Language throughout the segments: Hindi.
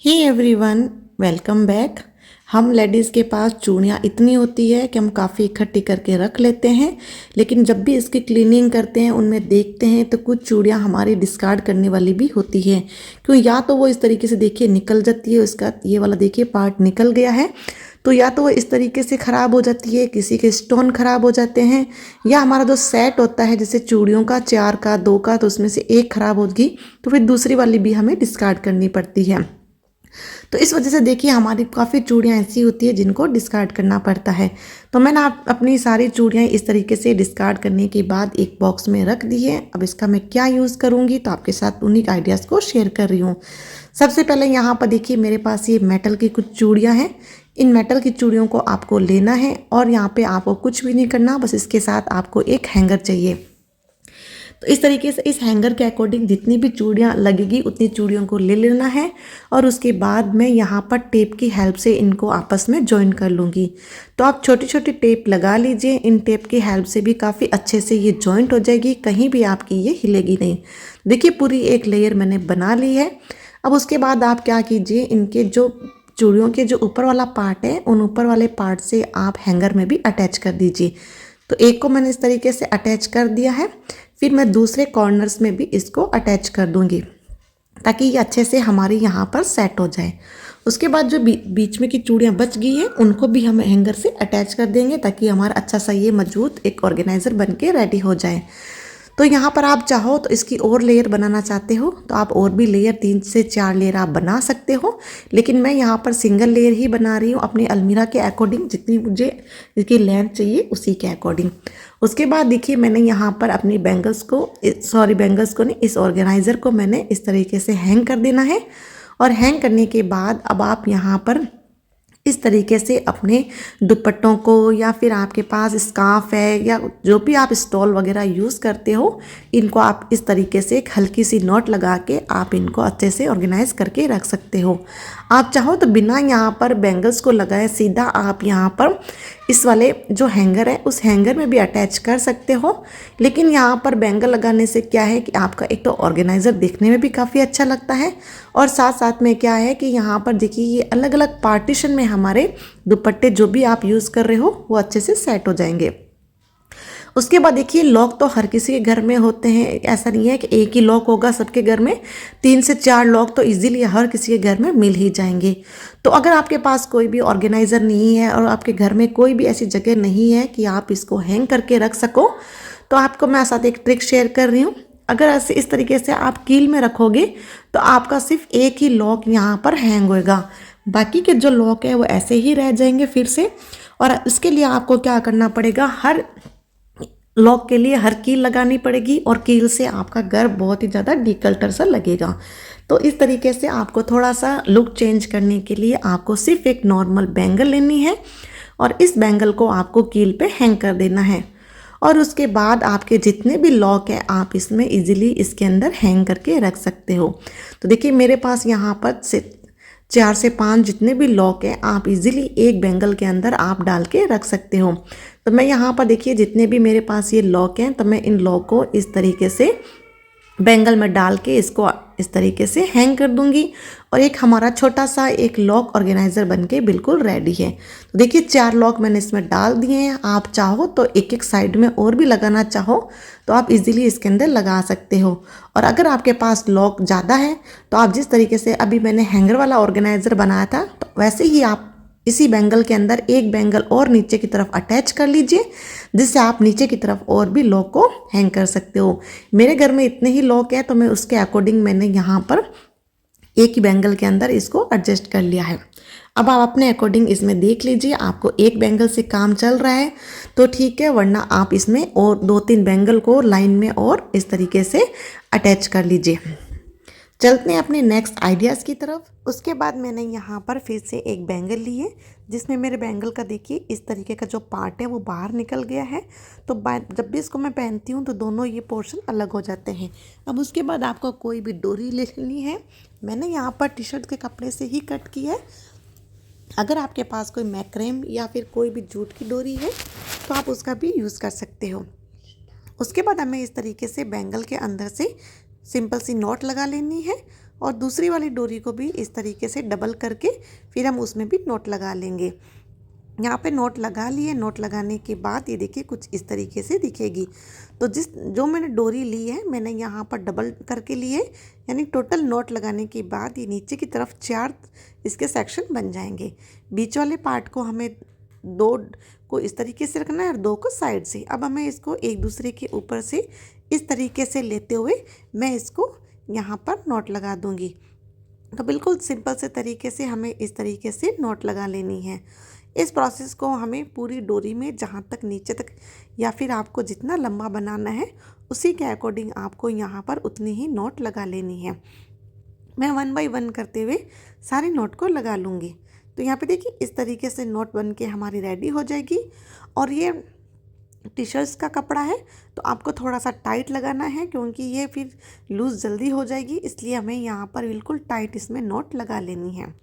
हे एवरीवन, वेलकम बैक। हम लेडीज़ के पास चूड़ियाँ इतनी होती है कि हम काफ़ी इकट्ठी करके रख लेते हैं, लेकिन जब भी इसकी क्लीनिंग करते हैं उनमें देखते हैं तो कुछ चूड़ियाँ हमारी डिस्कार्ड करने वाली भी होती है। क्यों? या तो वो इस तरीके से देखिए निकल जाती है, उसका ये वाला देखिए पार्ट निकल गया है, तो या तो वो इस तरीके से ख़राब हो जाती है, किसी के स्टोन ख़राब हो जाते हैं, या हमारा जो सेट होता है जैसे चूड़ियों का 4 का 2 का, तो उसमें से एक ख़राब होगी तो फिर दूसरी वाली भी हमें डिस्कार्ड करनी पड़ती है। तो इस वजह से देखिए हमारी काफ़ी चूड़ियाँ ऐसी होती है जिनको डिस्कार्ड करना पड़ता है। तो मैंने अपनी सारी चूड़ियाँ इस तरीके से डिस्कार्ड करने के बाद एक बॉक्स में रख दी है। अब इसका मैं क्या यूज़ करूँगी तो आपके साथ उन्हीं आइडियाज़ को शेयर कर रही हूँ। सबसे पहले यहाँ पर देखिए मेरे पास ये मेटल की कुछ चूड़ियाँ हैं। इन मेटल की चूड़ियों को आपको लेना है और यहाँ पे आपको कुछ भी नहीं करना, बस इसके साथ आपको एक हैंगर चाहिए। तो इस तरीके से इस हैंगर के अकॉर्डिंग जितनी भी चूड़ियाँ लगेगी उतनी चूड़ियों को ले लेना है और उसके बाद मैं यहाँ पर टेप की हेल्प से इनको आपस में जॉइन कर लूँगी। तो आप छोटी छोटी टेप लगा लीजिए, इन टेप की हेल्प से भी काफ़ी अच्छे से ये जॉइंट हो जाएगी, कहीं भी आपकी ये हिलेगी नहीं। देखिए पूरी एक लेयर मैंने बना ली है। अब उसके बाद आप क्या कीजिए, इनके जो चूड़ियों के जो ऊपर वाला पार्ट है उन ऊपर वाले पार्ट से आप हैंगर में भी अटैच कर दीजिए। तो एक को मैंने इस तरीके से अटैच कर दिया है, फिर मैं दूसरे कॉर्नर्स में भी इसको अटैच कर दूंगी ताकि ये अच्छे से हमारी यहाँ पर सेट हो जाए। उसके बाद जो बीच में की चूड़ियाँ बच गई हैं उनको भी हम हैंगर से अटैच कर देंगे ताकि हमारा अच्छा सा ये मजबूत एक ऑर्गेनाइज़र बन के रेडी हो जाए। तो यहाँ पर आप चाहो तो इसकी और लेयर बनाना चाहते हो तो आप और भी लेयर 3 से 4 लेयर आप बना सकते हो, लेकिन मैं यहाँ पर सिंगल लेयर ही बना रही हूँ अपनी अलमीरा के अकॉर्डिंग, जितनी मुझे इसकी लेंथ चाहिए उसी के अकॉर्डिंग। उसके बाद देखिए मैंने यहाँ पर अपनी बैंगल्स को नहीं, इस ऑर्गेनाइज़र को मैंने इस तरीके से हैंग कर देना है। और हैंग करने के बाद अब आप यहाँ पर इस तरीके से अपने दुपट्टों को या फिर आपके पास स्कार्फ है या जो भी आप स्टॉल वगैरह यूज़ करते हो, इनको आप इस तरीके से एक हल्की सी नॉट लगा के आप इनको अच्छे से ऑर्गेनाइज करके रख सकते हो। आप चाहो तो बिना यहाँ पर बैंगल्स को लगाए सीधा आप यहाँ पर इस वाले जो हैंगर है उस हैंगर में भी अटैच कर सकते हो, लेकिन यहाँ पर बैंगल लगाने से क्या है कि आपका एक तो ऑर्गेनाइज़र देखने में भी काफ़ी अच्छा लगता है और साथ साथ में क्या है कि यहाँ पर देखिए ये अलग अलग पार्टीशन में हमारे दुपट्टे जो भी आप यूज़ कर रहे हो वो अच्छे से सेट हो जाएंगे। उसके बाद देखिए लॉक तो हर किसी के घर में होते हैं, ऐसा नहीं है कि एक ही लॉक होगा सबके घर में, 3 से 4 लॉक तो इजीली हर किसी के घर में मिल ही जाएंगे। तो अगर आपके पास कोई भी ऑर्गेनाइज़र नहीं है और आपके घर में कोई भी ऐसी जगह नहीं है कि आप इसको हैंग करके रख सको, तो आपको मैं साथ एक ट्रिक शेयर कर रही हूँ। अगर ऐसे इस तरीके से आप कील में रखोगे तो आपका सिर्फ एक ही लॉक यहाँ पर हैंग होएगा, बाकी के जो लॉक है वो ऐसे ही रह जाएंगे फिर से। और इसके लिए आपको क्या करना पड़ेगा, हर लॉक के लिए हर कील लगानी पड़ेगी और कील से आपका घर बहुत ही ज़्यादा डिकल्टर सा लगेगा। तो इस तरीके से आपको थोड़ा सा लुक चेंज करने के लिए आपको सिर्फ एक नॉर्मल बैंगल लेनी है और इस बैंगल को आपको कील पे हैंग कर देना है। और उसके बाद आपके जितने भी लॉक हैं आप इसमें इजीली इसके अंदर हैंग करके रख सकते हो। तो देखिए मेरे पास यहाँ पर 4 से 5 जितने भी लॉक हैं आप इजीली एक बैंगल के अंदर आप डाल के रख सकते हो। तो मैं यहाँ पर देखिए जितने भी मेरे पास ये लॉक हैं तो मैं इन लॉक को इस तरीके से बैंगल में डाल के इसको इस तरीके से हैंग कर दूंगी और एक हमारा छोटा सा एक लॉक ऑर्गेनाइज़र बनके बिल्कुल रेडी है। तो देखिए 4 लॉक मैंने इसमें डाल दिए हैं। आप चाहो तो एक एक साइड में और भी लगाना चाहो तो आप इजीली इसके अंदर लगा सकते हो। और अगर आपके पास लॉक ज़्यादा है तो आप जिस तरीके से अभी मैंने हैंगर वाला ऑर्गेनाइज़र बनाया था तो वैसे ही आप इसी बैंगल के अंदर एक बैंगल और नीचे की तरफ अटैच कर लीजिए, जिससे आप नीचे की तरफ और भी लॉक को हैंग कर सकते हो। मेरे घर में इतने ही लॉक है तो मैं उसके अकॉर्डिंग मैंने यहाँ पर एक ही बैंगल के अंदर इसको एडजस्ट कर लिया है। अब आप अपने अकॉर्डिंग इसमें देख लीजिए, आपको एक बैंगल से काम चल रहा है तो ठीक है, वरना आप इसमें और 2-3 बैंगल को लाइन में और इस तरीके से अटैच कर लीजिए। चलते हैं अपने नेक्स्ट आइडियाज़ की तरफ। उसके बाद मैंने यहाँ पर फिर से एक बैंगल ली है जिसमें मेरे बैंगल का देखिए इस तरीके का जो पार्ट है वो बाहर निकल गया है। तो जब भी इसको मैं पहनती हूँ तो दोनों ये पोर्शन अलग हो जाते हैं। अब उसके बाद आपको कोई भी डोरी लेनी है, मैंने यहाँ पर टी शर्ट के कपड़े से ही कट की है। अगर आपके पास कोई मैक्रेम या फिर कोई भी जूट की डोरी है तो आप उसका भी यूज़ कर सकते हो। उसके बाद हमें इस तरीके से बैंगल के अंदर से सिंपल सी नॉट लगा लेनी है और दूसरी वाली डोरी को भी इस तरीके से डबल करके फिर हम उसमें भी नॉट लगा लेंगे। यहाँ पे नॉट लगा लिए। नॉट लगाने के बाद ये देखिए कुछ इस तरीके से दिखेगी। तो जो मैंने डोरी ली है मैंने यहाँ पर डबल करके लिए, यानी टोटल नॉट लगाने के बाद ये नीचे की तरफ 4 इसके सेक्शन बन जाएंगे। बीच वाले पार्ट को हमें 2 को इस तरीके से रखना है और 2 को साइड से। अब हमें इसको एक दूसरे के ऊपर से इस तरीके से लेते हुए मैं इसको यहाँ पर नॉट लगा दूँगी। तो बिल्कुल सिंपल से तरीके से हमें इस तरीके से नॉट लगा लेनी है। इस प्रोसेस को हमें पूरी डोरी में जहाँ तक नीचे तक या फिर आपको जितना लंबा बनाना है उसी के अकॉर्डिंग आपको यहाँ पर उतनी ही नॉट लगा लेनी है। मैं 1 बाय 1 करते हुए सारी नॉट को लगा लूँगी। तो यहाँ पे देखिए इस तरीके से नॉट बन के हमारी रेडी हो जाएगी। और ये टी शर्ट्स का कपड़ा है तो आपको थोड़ा सा टाइट लगाना है क्योंकि ये फिर लूज़ जल्दी हो जाएगी, इसलिए हमें यहाँ पर बिल्कुल टाइट इसमें नॉट लगा लेनी है।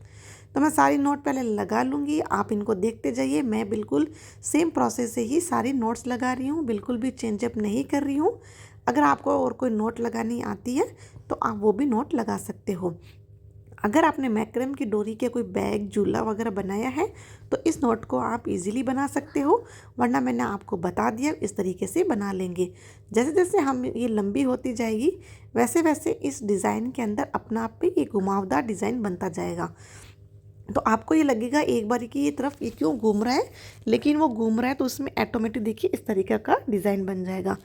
तो मैं सारी नॉट पहले लगा लूँगी, आप इनको देखते जाइए। मैं बिल्कुल सेम प्रोसेस से ही सारी नॉट्स लगा रही हूँ, बिल्कुल भी चेंजअप नहीं कर रही हूँ। अगर आपको और कोई नॉट लगानी आती है तो आप वो भी नॉट लगा सकते हो। अगर आपने मैक्रम की डोरी के कोई बैग झूला वगैरह बनाया है तो इस नॉट को आप इजीली बना सकते हो, वरना मैंने आपको बता दिया इस तरीके से बना लेंगे। जैसे जैसे हम ये लंबी होती जाएगी वैसे वैसे इस डिज़ाइन के अंदर अपना आप पे ये घुमावदार डिज़ाइन बनता जाएगा। तो आपको ये लगेगा एक बार कि ये तरफ ये क्यों घूम रहा है, लेकिन वो घूम रहा है तो उसमें ऑटोमेटिक देखिए इस तरीके का डिज़ाइन बन जाएगा।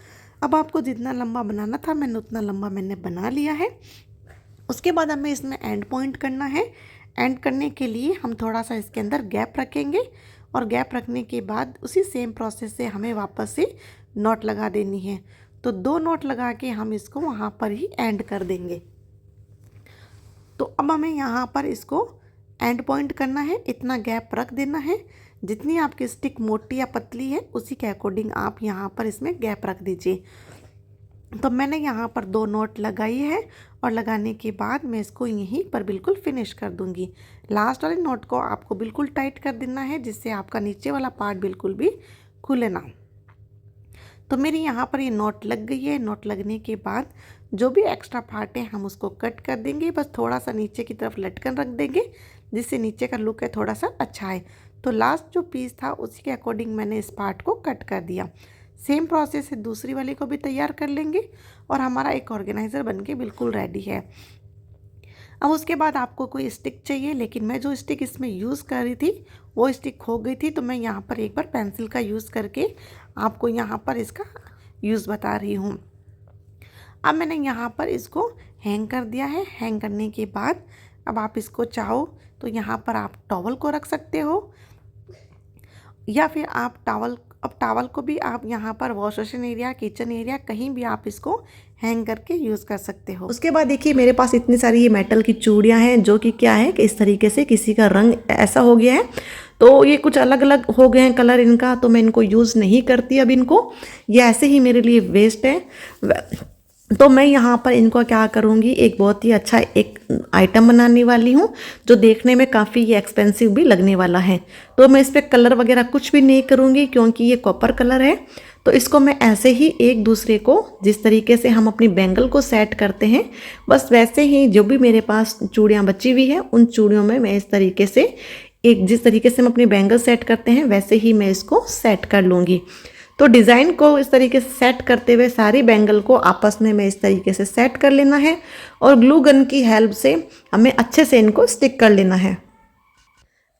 अब आपको जितना लंबा बनाना था मैंने उतना लंबा मैंने बना लिया है। उसके बाद हमें इसमें एंड पॉइंट करना है। एंड करने के लिए हम थोड़ा सा इसके अंदर गैप रखेंगे और गैप रखने के बाद उसी सेम प्रोसेस से हमें वापस से नॉट लगा देनी है। तो 2 नॉट लगा के हम इसको वहाँ पर ही एंड कर देंगे। तो अब हमें यहाँ पर इसको एंड पॉइंट करना है, इतना गैप रख देना है। जितनी आपकी स्टिक मोटी या पतली है उसी के अकॉर्डिंग आप यहाँ पर इसमें गैप रख दीजिए। तो मैंने यहाँ पर 2 नॉट लगाई है और लगाने के बाद मैं इसको यहीं पर बिल्कुल फिनिश कर दूँगी। लास्ट वाले नॉट को आपको बिल्कुल टाइट कर देना है जिससे आपका नीचे वाला पार्ट बिल्कुल भी खुले ना। तो मेरी यहाँ पर ये नॉट लग गई है। नॉट लगने के बाद जो भी एक्स्ट्रा पार्ट है हम उसको कट कर देंगे, बस थोड़ा सा नीचे की तरफ लटकन रख देंगे जिससे नीचे का लुक है थोड़ा सा अच्छा है। तो लास्ट जो पीस था उसी के अकॉर्डिंग मैंने इस पार्ट को कट कर दिया। सेम प्रोसेस से दूसरी वाली को भी तैयार कर लेंगे और हमारा एक ऑर्गेनाइज़र बनके बिल्कुल रेडी है। अब उसके बाद आपको कोई स्टिक चाहिए, लेकिन मैं जो स्टिक इसमें यूज़ कर रही थी वो स्टिक खो गई थी, तो मैं यहाँ पर एक बार पेंसिल का यूज़ करके आपको यहाँ पर इसका यूज़ बता रही हूँ। अब मैंने यहाँ पर इसको हैंग कर दिया है। हैंग करने के बाद अब आप इसको चाहो तो यहाँ पर आप टॉवल को रख सकते हो या फिर आप टॉवल को भी आप यहाँ पर wash basin area, kitchen area कहीं भी आप इसको हैंग करके यूज़ कर सकते हो। उसके बाद देखिए मेरे पास इतनी सारी ये मेटल की चूड़ियाँ हैं जो कि क्या है कि इस तरीके से किसी का रंग ऐसा हो गया है तो ये कुछ अलग अलग हो गए हैं कलर इनका, तो मैं इनको यूज़ नहीं करती अब इनको, ये ऐसे ही मेरे लिए वेस्ट है। तो मैं यहाँ पर इनको क्या करूँगी, एक बहुत ही अच्छा एक आइटम बनाने वाली हूँ जो देखने में काफ़ी ये एक्सपेंसिव भी लगने वाला है। तो मैं इस पर कलर वगैरह कुछ भी नहीं करूँगी क्योंकि ये कॉपर कलर है। तो इसको मैं ऐसे ही एक दूसरे को जिस तरीके से हम अपनी बैंगल को सेट करते हैं बस वैसे ही जो भी मेरे पास चूड़ियाँ बची हुई हैं उन चूड़ियों में मैं इस तरीके से जिस तरीके से हम अपनी बैंगल सेट करते हैं वैसे ही मैं इसको सेट कर लूँगी। तो डिज़ाइन को इस तरीके से सेट करते हुए सारी बैंगल को आपस में मैं इस तरीके से सेट कर लेना है और ग्लू गन की हेल्प से हमें अच्छे से इनको स्टिक कर लेना है।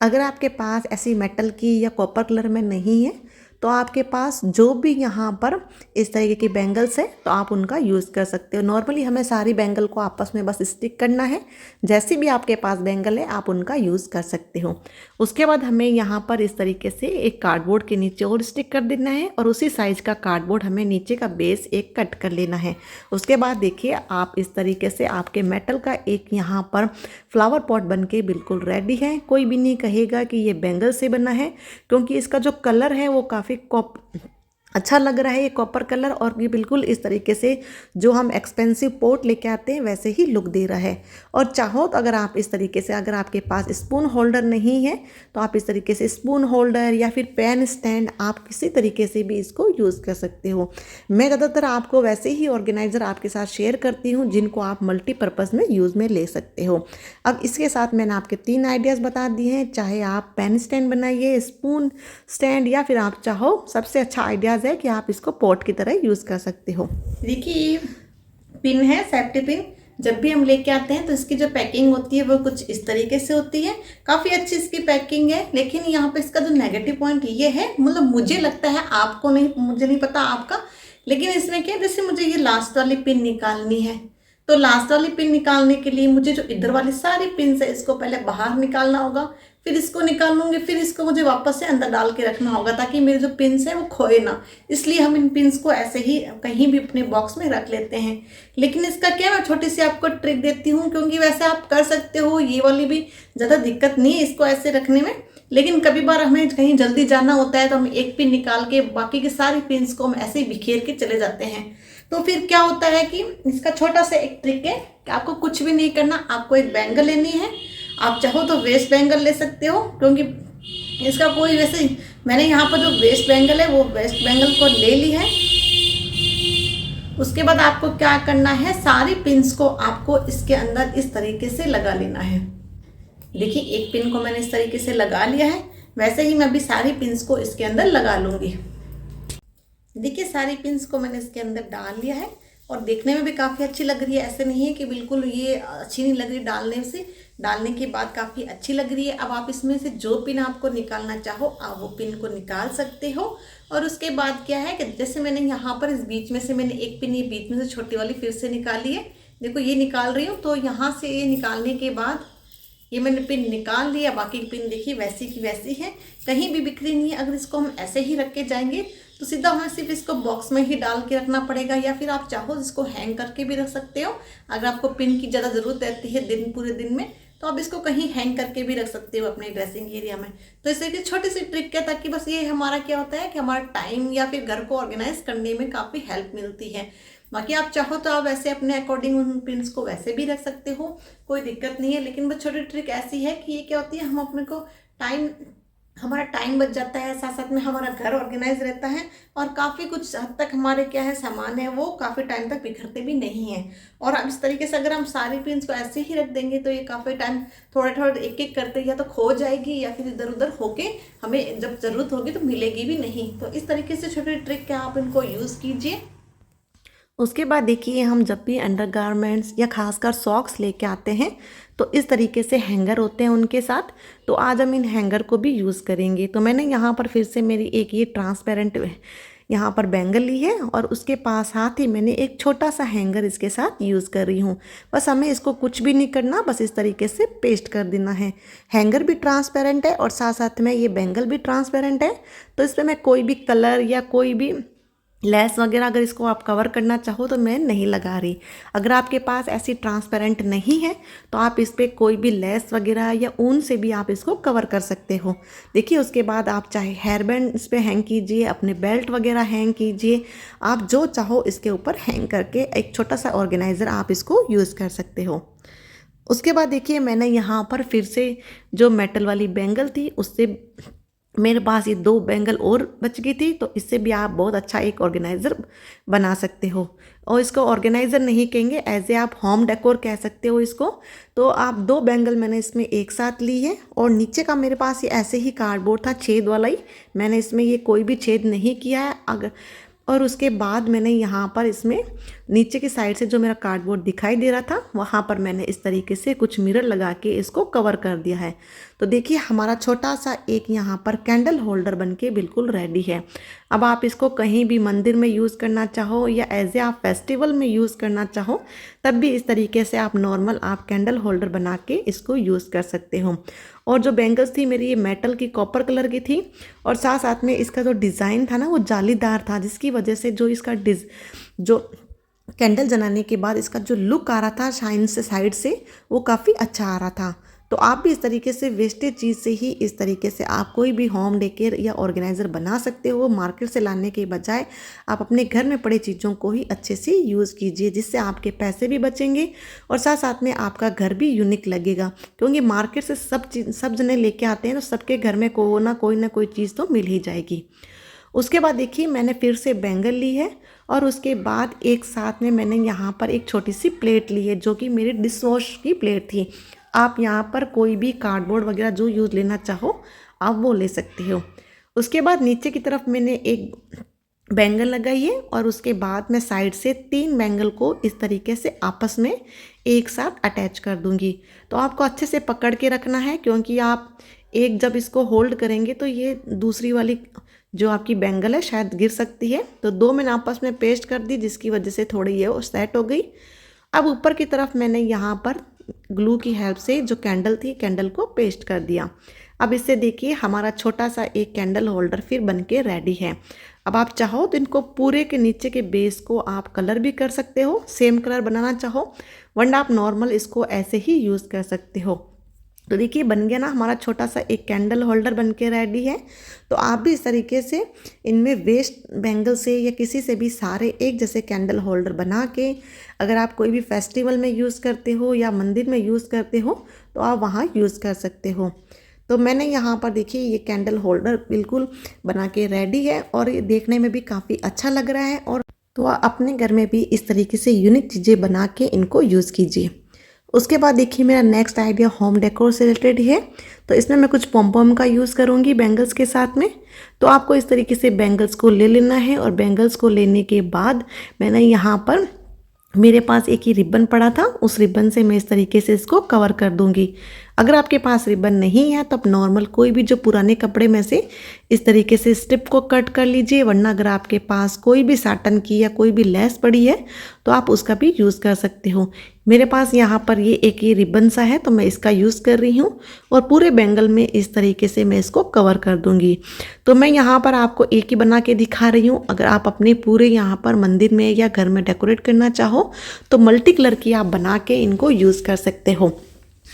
अगर आपके पास ऐसी मेटल की या कॉपर कलर में नहीं है तो आपके पास जो भी यहाँ पर इस तरीके की बैंगल्स है तो आप उनका यूज़ कर सकते हो। नॉर्मली हमें सारी बैंगल को आपस में बस स्टिक करना है, जैसी भी आपके पास बैंगल है आप उनका यूज़ कर सकते हो। उसके बाद हमें यहाँ पर इस तरीके से एक कार्डबोर्ड के नीचे और स्टिक कर देना है और उसी साइज़ का कार्डबोर्ड हमें नीचे का बेस एक कट कर लेना है। उसके बाद देखिए आप इस तरीके से आपके मेटल का एक यहाँ पर फ्लावर पॉट बन के बिल्कुल रेडी है। कोई भी नहीं कहेगा कि ये बैंगल से बना है क्योंकि इसका जो कलर है वो काफ़ी अच्छा लग रहा है ये कॉपर कलर, और ये बिल्कुल इस तरीके से जो हम एक्सपेंसिव पोट लेके आते हैं वैसे ही लुक दे रहा है। और चाहो तो अगर आप इस तरीके से, अगर आपके पास स्पून होल्डर नहीं है तो आप इस तरीके से स्पून होल्डर या फिर पेन स्टैंड, आप किसी तरीके से भी इसको यूज़ कर सकते हो। मैं ज़्यादातर आपको वैसे ही ऑर्गेनाइज़र आपके साथ शेयर करती हूँ जिनको आप मल्टीपर्पज़ में यूज़ में ले सकते हो। अब इसके साथ मैंने आपके 3 आइडियाज़ बता दिए हैं, चाहे आप पेन स्टैंड बनाइए, स्पून स्टैंड, या फिर आप चाहो सबसे अच्छा आइडियाज़ है कि आप इसको पॉट की तरह यूज़ कर सकते हो। देखिए ये पिन है, सेफ्टी पिन। जब भी हम लेके आते हैं तो इसकी जो पैकिंग होती है वो कुछ इस तरीके से होती है। काफ़ी अच्छी इसकी पैकिंग है, लेकिन यहाँ पे इसका जो नेगेटिव पॉइंट ये है, मतलब मुझे लगता है, आपको नहीं, मुझे नहीं पता आपका, लेकिन इसमें क्या है, जैसे मुझे ये लास्ट वाली पिन निकालनी है, तो लास्ट वाली पिन निकालने के लिए मुझे जो इधर वाली सारी पिन है इसको पहले बाहर निकालना होगा, फिर इसको निकालूंगी, फिर इसको मुझे वापस से अंदर डाल के रखना होगा ताकि मेरे जो पिन्स है वो खोए ना। इसलिए हम इन पिन्स को ऐसे ही कहीं भी अपने बॉक्स में रख लेते हैं। लेकिन इसका क्या, मैं छोटी सी आपको ट्रिक देती हूँ, क्योंकि वैसे आप कर सकते हो, ये वाली भी ज़्यादा दिक्कत नहीं है इसको ऐसे रखने में, लेकिन कभी बार हमें कहीं जल्दी जाना होता है तो हम एक पिन निकाल के बाकी की सारी पिन्स को हम ऐसे ही बिखेर के चले जाते हैं। तो फिर क्या होता है कि इसका छोटा सा एक ट्रिक है कि आपको कुछ भी नहीं करना, आपको एक बैंगल लेनी है। आप चाहो तो वेस्ट बैंगल ले सकते हो, क्योंकि इसका कोई वैसे, मैंने यहाँ पर जो वेस्ट बैंगल है वो वेस्ट बैंगल को ले ली है। उसके बाद आपको क्या करना है, सारी पिन्स को आपको इसके अंदर इस तरीके से लगा लेना है। देखिए एक पिन को मैंने इस तरीके से लगा लिया है, वैसे ही मैं भी सारी पिन्स को इसके अंदर लगा लूँगी। देखिए सारी पिन्स को मैंने इसके अंदर डाल लिया है, और देखने में भी काफ़ी अच्छी लग रही है। ऐसे नहीं है कि बिल्कुल ये अच्छी नहीं लग रही, डालने से, डालने के बाद काफ़ी अच्छी लग रही है। अब आप इसमें से जो पिन आपको निकालना चाहो आप वो पिन को निकाल सकते हो। और उसके बाद क्या है कि जैसे मैंने यहाँ पर इस बीच में से मैंने एक पिन, ये बीच में से छोटी वाली फिर से निकाली है, देखो ये निकाल रही हूँ। तो यहाँ से ये निकालने के बाद ये मैंने पिन निकाल लिया, बाकी की पिन देखिए वैसी की वैसी है, कहीं भी बिखरी नहीं है। अगर इसको हम ऐसे ही रख के जाएंगे तो सीधा हमें सिर्फ इसको बॉक्स में ही डाल के रखना पड़ेगा, या फिर आप चाहो इसको हैंग करके भी रख सकते हो। अगर आपको पिन की ज़्यादा ज़रूरत रहती है पूरे दिन में, तो आप इसको कहीं हैंग करके भी रख सकते हो अपने ड्रेसिंग एरिया में। तो इससे की छोटी सी ट्रिक है, ताकि बस ये हमारा क्या होता है कि हमारा टाइम या फिर घर को ऑर्गेनाइज करने में काफ़ी हेल्प मिलती है। बाकी आप चाहो तो आप वैसे अपने अकॉर्डिंग उन पिन्स को वैसे भी रख सकते हो, कोई दिक्कत नहीं है। लेकिन बस छोटी ट्रिक ऐसी है कि ये क्या होती है, हम अपने को टाइम, हमारा टाइम बच जाता है, साथ साथ में हमारा घर ऑर्गेनाइज रहता है, और काफ़ी कुछ हद तक हमारे क्या है सामान है वो काफ़ी टाइम तक बिखरते भी नहीं है। और अब इस तरीके से अगर हम सारी पिन्स को ऐसे ही रख देंगे तो ये काफ़ी टाइम थोड़ा थोड़ा एक एक करते या तो खो जाएगी, या फिर इधर उधर होके हमें जब ज़रूरत होगी तो मिलेगी भी नहीं। तो इस तरीके से छोटी ट्रिक क्या आप इनको यूज़ कीजिए। उसके बाद देखिए हम जब भी अंडरगारमेंट्स या खासकर सॉक्स लेके आते हैं तो इस तरीके से हैंगर होते हैं उनके साथ, तो आज हम इन हैंगर को भी यूज़ करेंगे। तो मैंने यहाँ पर फिर से मेरी एक ये ट्रांसपेरेंट यहाँ पर बैंगल ली है, और उसके पास साथ ही मैंने एक छोटा सा हैंगर इसके साथ यूज़ कर रही हूँ। बस हमें इसको कुछ भी नहीं करना, बस इस तरीके से पेस्ट कर देना है। हैंगर भी ट्रांसपेरेंट है और साथ साथ में ये बैंगल भी ट्रांसपेरेंट है, तो इस पर मैं कोई भी कलर या कोई भी लेस वगैरह अगर इसको आप कवर करना चाहो तो मैं नहीं लगा रही। अगर आपके पास ऐसी ट्रांसपेरेंट नहीं है तो आप इस पर कोई भी लेस वगैरह या ऊन से भी आप इसको कवर कर सकते हो। देखिए उसके बाद आप चाहे हेयर बैंड इस पर हैंग कीजिए, अपने बेल्ट वगैरह हैंग कीजिए, आप जो चाहो इसके ऊपर हैंग करके एक छोटा सा ऑर्गेनाइज़र आप इसको यूज़ कर सकते हो। उसके बाद देखिए मैंने यहाँ पर फिर से जो मेटल वाली बैंगल थी उससे मेरे पास ये 2 बैंगल और बच गई थी, तो इससे भी आप बहुत अच्छा एक ऑर्गेनाइज़र बना सकते हो। और इसको ऑर्गेनाइज़र नहीं कहेंगे, एज ए आप होम डेकोर कह सकते हो इसको। तो आप 2 बैंगल मैंने इसमें एक साथ ली है, और नीचे का मेरे पास ये ऐसे ही कार्डबोर्ड था छेद वाला ही, मैंने इसमें ये कोई भी छेद नहीं किया है। अगर और उसके बाद मैंने यहाँ पर इसमें नीचे की साइड से जो मेरा कार्डबोर्ड दिखाई दे रहा था वहाँ पर मैंने इस तरीके से कुछ मिरर लगा के इसको कवर कर दिया है। तो देखिए हमारा छोटा सा एक यहाँ पर कैंडल होल्डर बनके बिल्कुल रेडी है। अब आप इसको कहीं भी मंदिर में यूज़ करना चाहो या एज ए आप फेस्टिवल में यूज़ करना चाहो तब भी इस तरीके से आप नॉर्मल आप कैंडल होल्डर बना के इसको यूज़ कर सकते हो। और जो बैंगल्स थी मेरी ये मेटल की कॉपर कलर की थी, और साथ साथ में इसका जो डिज़ाइन था ना वो जालीदार था, जिसकी वजह से जो इसका जो कैंडल जलाने के बाद इसका जो लुक आ रहा था शाइन से साइड से वो काफ़ी अच्छा आ रहा था। तो आप भी इस तरीके से वेस्टेज चीज़ से ही इस तरीके से आप कोई भी होम डेकोर या ऑर्गेनाइज़र बना सकते हो। मार्केट से लाने के बजाय आप अपने घर में पड़े चीज़ों को ही अच्छे से यूज़ कीजिए, जिससे आपके पैसे भी बचेंगे और साथ साथ में आपका घर भी यूनिक लगेगा। क्योंकि मार्केट से सब जने लेके आते हैं तो सबके घर में कोई ना कोई चीज़ तो मिल ही जाएगी। उसके बाद देखिए मैंने फिर से बैंगल ली है और उसके बाद एक साथ में मैंने यहाँ पर एक छोटी सी प्लेट ली है, जो कि मेरी डिश वॉश की प्लेट थी। आप यहाँ पर कोई भी कार्डबोर्ड वगैरह जो यूज़ लेना चाहो आप वो ले सकते हो। उसके बाद नीचे की तरफ मैंने एक बैंगल लगाई है और उसके बाद मैं साइड से 3 बैंगल को इस तरीके से आपस में एक साथ अटैच कर दूंगी। तो आपको अच्छे से पकड़ के रखना है, क्योंकि आप एक जब इसको होल्ड करेंगे तो ये दूसरी वाली जो आपकी बैंगल है शायद गिर सकती है। तो 2 मैंने आपस में पेस्ट कर दी, जिसकी वजह से थोड़ी ये वो सेट हो गई। अब ऊपर की तरफ मैंने यहाँ पर ग्लू की हेल्प से जो कैंडल थी, कैंडल को पेस्ट कर दिया। अब इससे देखिए हमारा छोटा सा एक कैंडल होल्डर फिर बन के रेडी है। अब आप चाहो तो इनको पूरे के नीचे के बेस को आप कलर भी कर सकते हो, सेम कलर बनाना चाहो, वरना आप नॉर्मल इसको ऐसे ही यूज़ कर सकते हो। तो देखिए बन गया ना हमारा छोटा सा एक कैंडल होल्डर बन के रेडी है। तो आप भी इस तरीके से इनमें वेस्ट बैंगल से या किसी से भी सारे एक जैसे कैंडल होल्डर बना के, अगर आप कोई भी फेस्टिवल में यूज़ करते हो या मंदिर में यूज़ करते हो तो आप वहाँ यूज़ कर सकते हो। तो मैंने यहाँ पर देखिए ये कैंडल होल्डर बिल्कुल बना के रेडी है और ये देखने में भी काफ़ी अच्छा लग रहा है। और तो आप अपने घर में भी इस तरीके से यूनिक चीज़ें बना के इनको यूज़ कीजिए। उसके बाद देखिए मेरा नेक्स्ट आइडिया होम डेकोर से रिलेटेड है। तो इसमें मैं कुछ पॉम का यूज़ करूँगी बैंगल्स के साथ में। तो आपको इस तरीके से बैंगल्स को ले लेना है और बैंगल्स को लेने के बाद मैंने यहाँ पर मेरे पास एक ही रिबन पड़ा था, उस रिबन से मैं इस तरीके से इसको कवर कर दूंगी। अगर आपके पास रिबन नहीं है तो आप नॉर्मल कोई भी जो पुराने कपड़े में से इस तरीके से स्ट्रिप को कट कर लीजिए, वरना अगर आपके पास कोई भी साटन की या कोई भी लेस पड़ी है तो आप उसका भी यूज़ कर सकते हो। मेरे पास यहाँ पर ये एक ही रिबन सा है तो मैं इसका यूज़ कर रही हूँ और पूरे बैंगल में इस तरीके से मैं इसको कवर कर दूंगी। तो मैं यहाँ पर आपको एक ही बना के दिखा रही हूँ। अगर आप अपने पूरे यहाँ पर मंदिर में या घर में डेकोरेट करना चाहो तो मल्टी कलर की आप बना के इनको यूज़ कर सकते हो।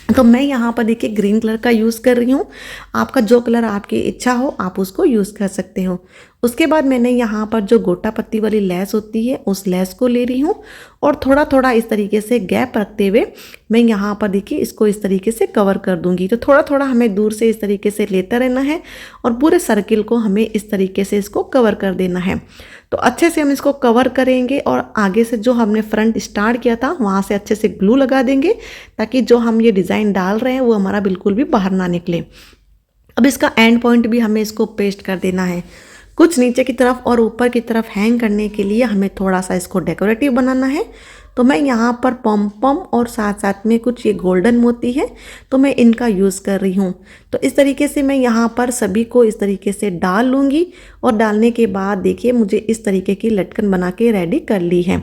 तो मैं यहाँ पर देखिए ग्रीन कलर का यूज़ कर रही हूँ। आपका जो कलर आपकी इच्छा हो आप उसको यूज़ कर सकते हो। उसके बाद मैंने यहाँ पर जो गोटा पत्ती वाली लेस होती है उस लेस को ले रही हूँ और थोड़ा थोड़ा इस तरीके से गैप रखते हुए मैं यहाँ पर देखिए इसको इस तरीके से कवर कर दूंगी। तो थोड़ा थोड़ा हमें दूर से इस तरीके से लेता रहना है और पूरे सर्किल को हमें इस तरीके से इसको कवर कर देना है। तो अच्छे से हम इसको कवर करेंगे और आगे से जो हमने फ्रंट स्टार्ट किया था वहाँ से अच्छे से ग्लू लगा देंगे, ताकि जो हम ये डिज़ाइन डाल रहे हैं वो हमारा बिल्कुल भी बाहर ना निकले। अब इसका एंड पॉइंट भी हमें इसको पेस्ट कर देना है। कुछ नीचे की तरफ और ऊपर की तरफ हैंग करने के लिए हमें थोड़ा सा इसको डेकोरेटिव बनाना है। तो मैं यहाँ पर पम और साथ साथ में कुछ ये गोल्डन मोती है तो मैं इनका यूज़ कर रही हूँ। तो इस तरीके से मैं यहाँ पर सभी को इस तरीके से डाल लूँगी और डालने के बाद देखिए मुझे इस तरीके की लटकन बना के रेडी कर ली है।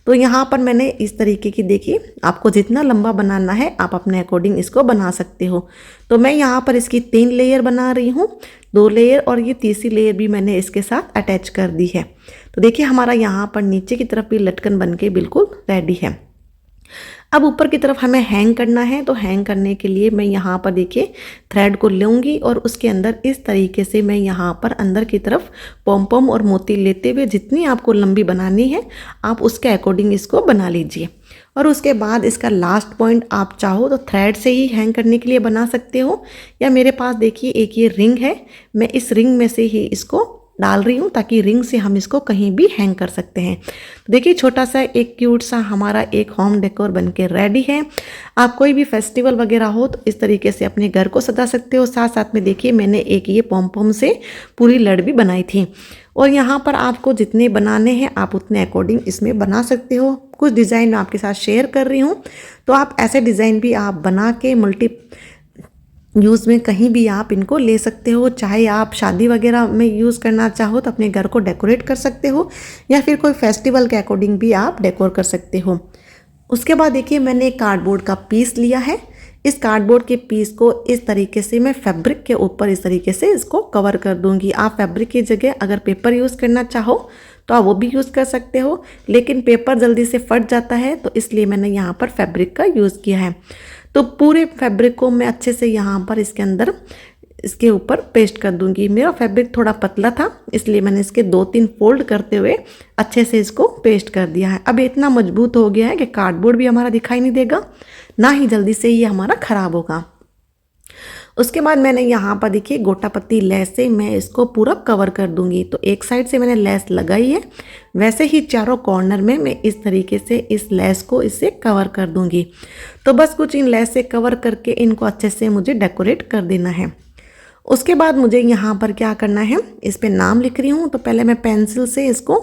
तो यहाँ पर मैंने इस तरीके की देखिए आपको जितना लंबा बनाना है आप अपने अकॉर्डिंग इसको बना सकते हो। तो मैं यहाँ पर इसकी 3 लेयर बना रही हूँ, 2 लेयर और ये तीसरी लेयर भी मैंने इसके साथ अटैच कर दी है। तो देखिए हमारा यहाँ पर नीचे की तरफ भी लटकन बन के बिल्कुल रेडी है। अब ऊपर की तरफ हमें हैंग करना है। तो हैंग करने के लिए मैं यहाँ पर देखिए थ्रेड को लूँगी और उसके अंदर इस तरीके से मैं यहाँ पर अंदर की तरफ पॉम और मोती लेते हुए जितनी आपको लंबी बनानी है आप उसके अकॉर्डिंग इसको बना लीजिए। और उसके बाद इसका लास्ट पॉइंट आप चाहो तो थ्रेड से ही हैंग करने के लिए बना सकते हो, या मेरे पास देखिए एक ये रिंग है, मैं इस रिंग में से ही इसको डाल रही हूँ ताकि रिंग से हम इसको कहीं भी हैंग कर सकते हैं। तो देखिए छोटा सा एक क्यूट सा हमारा एक होम डेकोर बनके रेडी है। आप कोई भी फेस्टिवल वगैरह हो तो इस तरीके से अपने घर को सजा सकते हो। साथ साथ में देखिए मैंने एक ये पॉम से पूरी लड़ भी बनाई थी और यहाँ पर आपको जितने बनाने हैं आप उतने अकॉर्डिंग इसमें बना सकते हो। कुछ डिज़ाइन मैं आपके साथ शेयर कर रही हूँ, तो आप ऐसे डिज़ाइन भी आप बना के मल्टी यूज़ में कहीं भी आप इनको ले सकते हो। चाहे आप शादी वगैरह में यूज़ करना चाहो तो अपने घर को डेकोरेट कर सकते हो, या फिर कोई फेस्टिवल के अकॉर्डिंग भी आप डेकोर कर सकते हो। उसके बाद देखिए मैंने एक कार्डबोर्ड का पीस लिया है। इस कार्डबोर्ड के पीस को इस तरीके से मैं फैब्रिक के ऊपर इस तरीके से इसको कवर कर दूंगी। आप फैब्रिक की जगह अगर पेपर यूज़ करना चाहो तो आप वो भी यूज़ कर सकते हो, लेकिन पेपर जल्दी से फट जाता है तो इसलिए मैंने यहाँ पर फैब्रिक का यूज़ किया है। तो पूरे फैब्रिक को मैं अच्छे से यहाँ पर इसके अंदर इसके ऊपर पेस्ट कर दूंगी। मेरा फैब्रिक थोड़ा पतला था इसलिए मैंने इसके 2-3 फोल्ड करते हुए अच्छे से इसको पेस्ट कर दिया है। अब इतना मजबूत हो गया है कि कार्डबोर्ड भी हमारा दिखाई नहीं देगा, ना ही जल्दी से ये हमारा ख़राब होगा। उसके बाद मैंने यहाँ पर देखिए गोटा पत्ती लेस से मैं इसको पूरा कवर कर दूंगी। तो एक साइड से मैंने लेस लगाई है, वैसे ही चारों कॉर्नर में मैं इस तरीके से इस लेस को इससे कवर कर दूंगी। तो बस कुछ इन लेस से कवर करके इनको अच्छे से मुझे डेकोरेट कर देना है। उसके बाद मुझे यहाँ पर क्या करना है, इस पे नाम लिख रही हूँ। तो पहले मैं पेंसिल से इसको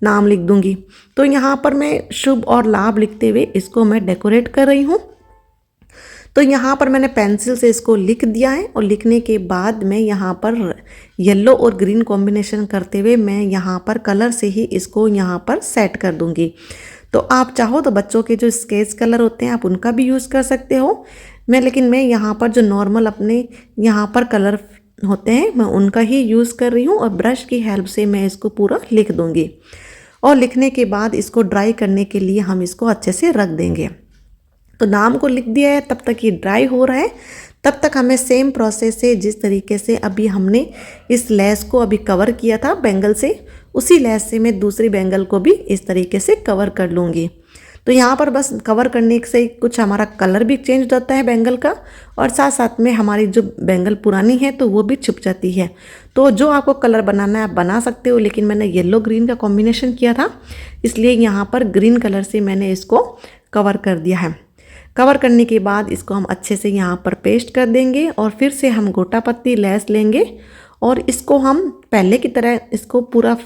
नाम लिख दूंगी। तो यहाँ पर मैं शुभ और लाभ लिखते हुए इसको मैं डेकोरेट कर रही हूँ। तो यहाँ पर मैंने पेंसिल से इसको लिख दिया है और लिखने के बाद मैं यहाँ पर येलो और ग्रीन कॉम्बिनेशन करते हुए मैं यहाँ पर कलर से ही इसको यहाँ पर सेट कर दूँगी। तो आप चाहो तो बच्चों के जो स्केच कलर होते हैं आप उनका भी यूज़ कर सकते हो। लेकिन मैं यहाँ पर जो नॉर्मल अपने यहाँ पर कलर होते हैं मैं उनका ही यूज़ कर रही हूँ और ब्रश की हेल्प से मैं इसको पूरा लिख दूँगी। और लिखने के बाद इसको ड्राई करने के लिए हम इसको अच्छे से रख देंगे। तो नाम को लिख दिया है, तब तक ये ड्राई हो रहा है। तब तक हमें सेम प्रोसेस से जिस तरीके से अभी हमने इस लेस को अभी कवर किया था बैंगल से, उसी लेस से मैं दूसरी बैंगल को भी इस तरीके से कवर कर लूँगी। तो यहाँ पर बस कवर करने से कुछ हमारा कलर भी चेंज हो जाता है बैंगल का, और साथ साथ में हमारी जो बैंगल पुरानी है तो वो भी छुप जाती है। तो जो आपको कलर बनाना है आप बना सकते हो, लेकिन मैंने येलो ग्रीन का कॉम्बिनेशन किया था इसलिए यहाँ पर ग्रीन कलर से मैंने इसको कवर कर दिया है। कवर करने के बाद इसको हम अच्छे से यहाँ पर पेस्ट कर देंगे और फिर से हम गोटा पत्ती लेस लेंगे और इसको हम पहले की तरह इसको पूरा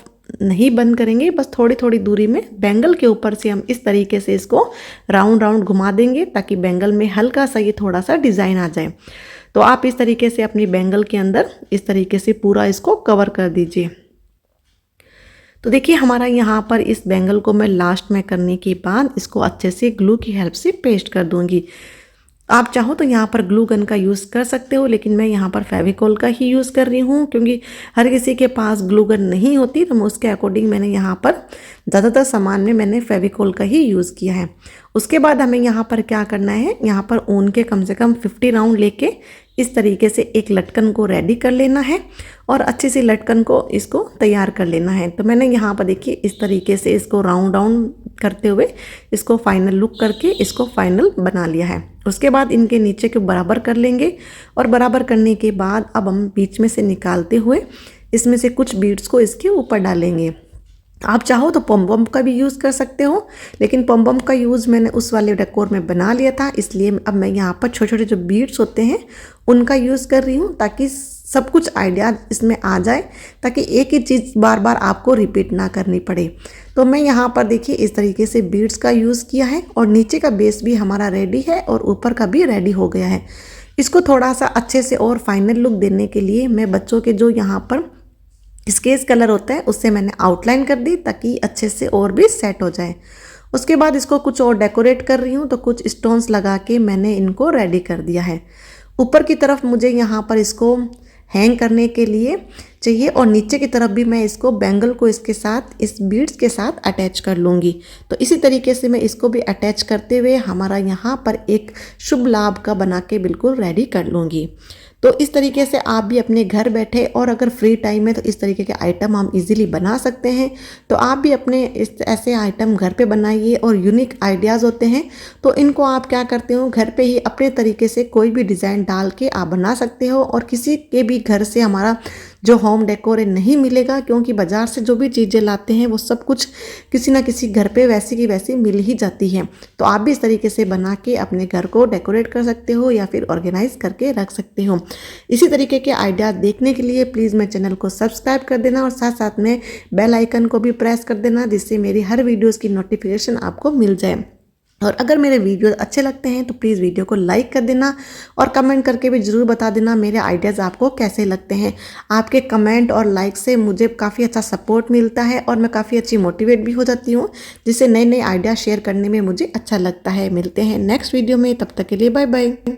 नहीं बंद करेंगे, बस थोड़ी थोड़ी दूरी में बैंगल के ऊपर से हम इस तरीके से इसको राउंड राउंड घुमा देंगे ताकि बैंगल में हल्का सा ये थोड़ा सा डिज़ाइन आ जाए। तो आप इस तरीके से अपनी बैंगल के अंदर इस तरीके से पूरा इसको कवर कर दीजिए। तो देखिए हमारा यहाँ पर इस बैंगल को मैं लास्ट में करने के बाद इसको अच्छे से ग्लू की हेल्प से पेस्ट कर दूंगी। आप चाहो तो यहाँ पर ग्लू गन का यूज़ कर सकते हो, लेकिन मैं यहाँ पर फेविकॉल का ही यूज़ कर रही हूँ क्योंकि हर किसी के पास ग्लू गन नहीं होती। तो उसके अकॉर्डिंग मैंने यहाँ पर ज़्यादातर सामान में मैंने फेविकॉल का ही यूज़ किया है। उसके बाद हमें यहाँ पर क्या करना है, यहाँ पर ऊन के कम से कम 50 राउंड लेके इस तरीके से एक लटकन को रेडी कर लेना है और अच्छी सी लटकन को इसको तैयार कर लेना है। तो मैंने यहाँ पर देखिए इस तरीके से इसको राउंड राउंड करते हुए इसको फाइनल लुक करके इसको फाइनल बना लिया है। उसके बाद इनके नीचे को बराबर कर लेंगे और बराबर करने के बाद अब हम बीच में से निकालते हुए इसमें से कुछ बीड्स को इसके ऊपर डालेंगे। आप चाहो तो पम बम का भी यूज़ कर सकते हो, लेकिन पम बम का यूज़ मैंने उस वाले डेकोर में बना लिया था, इसलिए अब मैं यहाँ पर छोटे छोटे जो बीड्स होते हैं उनका यूज़ कर रही हूँ ताकि सब कुछ आइडिया इसमें आ जाए, ताकि एक ही चीज़ बार बार आपको रिपीट ना करनी पड़े। तो मैं यहाँ पर देखिए इस तरीके से बीड्स का यूज़ किया है और नीचे का बेस भी हमारा रेडी है और ऊपर का भी रेडी हो गया है। इसको थोड़ा सा अच्छे से और फाइनल लुक देने के लिए मैं बच्चों के जो यहाँ पर स्केच कलर होता है उससे मैंने आउटलाइन कर दी ताकि अच्छे से और भी सेट हो जाए। उसके बाद इसको कुछ और डेकोरेट कर रही हूँ, तो कुछ स्टोन्स लगा के मैंने इनको रेडी कर दिया है। ऊपर की तरफ मुझे यहाँ पर इसको हैंग करने के लिए चाहिए और नीचे की तरफ भी मैं इसको बैंगल को इसके साथ इस बीड्स के साथ अटैच कर लूँगी। तो इसी तरीके से मैं इसको भी अटैच करते हुए हमारा यहाँ पर एक शुभ लाभ का बना के बिल्कुल रेडी कर लूँगी। तो इस तरीके से आप भी अपने घर बैठे और अगर फ्री टाइम है तो इस तरीके के आइटम हम इजीली बना सकते हैं। तो आप भी अपने इस ऐसे आइटम घर पे बनाइए और यूनिक आइडियाज़ होते हैं तो इनको आप क्या करते हो घर पे ही अपने तरीके से कोई भी डिज़ाइन डाल के आप बना सकते हो और किसी के भी घर से हमारा जो होम डेकोर नहीं मिलेगा, क्योंकि बाज़ार से जो भी चीज़ें लाते हैं वो सब कुछ किसी ना किसी घर पे वैसी की वैसी मिल ही जाती है। तो आप भी इस तरीके से बना के अपने घर को डेकोरेट कर सकते हो या फिर ऑर्गेनाइज करके रख सकते हो। इसी तरीके के आइडियाज़ देखने के लिए प्लीज़ मेरे चैनल को सब्सक्राइब कर देना और साथ साथ में बेल आइकन को भी प्रेस कर देना, जिससे मेरी हर वीडियोज़ की नोटिफिकेशन आपको मिल जाए। और अगर मेरे वीडियो अच्छे लगते हैं तो प्लीज़ वीडियो को लाइक कर देना और कमेंट करके भी ज़रूर बता देना मेरे आइडियाज़ आपको कैसे लगते हैं। आपके कमेंट और लाइक से मुझे काफ़ी अच्छा सपोर्ट मिलता है और मैं काफ़ी अच्छी मोटिवेट भी हो जाती हूँ, जिससे नए नए आइडिया शेयर करने में मुझे अच्छा लगता है। मिलते हैं नेक्स्ट वीडियो में, तब तक के लिए बाय बाय।